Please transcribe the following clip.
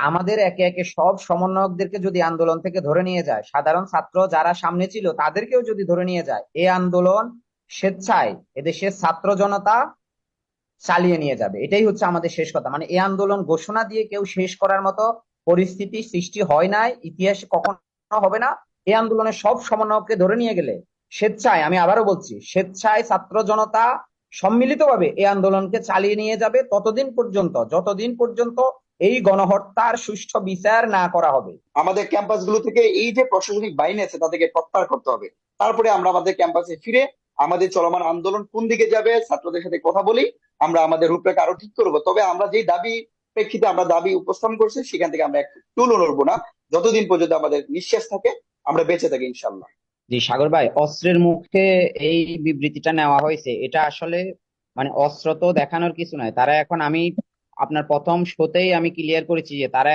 আমাদের একে একে সব সমন্বয়কদেরকে যদি আন্দোলন থেকে ধরে নিয়ে যায়, সাধারণ ছাত্র যারা সামনে ছিল তাদেরকেও যদি ধরে নিয়ে যায়, এই আন্দোলন স্বেচ্ছায় এদেশের ছাত্র জনতা চালিয়ে নিয়ে যাবে। এটাই হচ্ছে আমাদের শেষ কথা। মানে এই আন্দোলন ঘোষণা দিয়ে কেউ শেষ করার মতো পরিস্থিতি সৃষ্টি হয় নাই, ইতিহাসে কখনো হবে না। এই আন্দোলনের সব সমন্বয়ককে ধরে নিয়ে গেলে স্বেচ্ছায়, আমি আবারও বলছি, স্বেচ্ছায় ছাত্র জনতা সম্মিলিতভাবে এই আন্দোলনকে চালিয়ে নিয়ে যাবে যতদিন পর্যন্ত এই গণহত্যার সুষ্ঠু বিচার না করা হবে। আমাদের ক্যাম্পাস গুলো থেকে এই যে প্রশাসনিক বাহিনী আছে তাদেরকে প্রত্যাহার করতে হবে। তারপরে আমরা আমাদের ক্যাম্পাসে ফিরে আমাদের চলমান আন্দোলন কোন দিকে যাবে ছাত্রদের সাথে কথা বলি, আমরা আমাদের রূপরেখা আরো ঠিক করবো। তবে আমরা যেই দাবি প্রেক্ষিতে আমরা দাবি উপস্থাপন করছি সেখান থেকে আমরা একটু চুলও নড়বো না, যতদিন পর্যন্ত আমাদের নিঃশ্বাস থাকে, আমরা বেঁচে থাকি ইনশাল্লাহ। জি সাগর ভাই, অস্ত্রের মুখে এই বিবৃতিটা নেওয়া হয়েছে, এটা আসলে মানে অস্ত্র তো দেখানোর কিছু নয়। তারা এখন, আমি আপনার প্রথম শোতেই আমি ক্লিয়ার করেছি যে তারা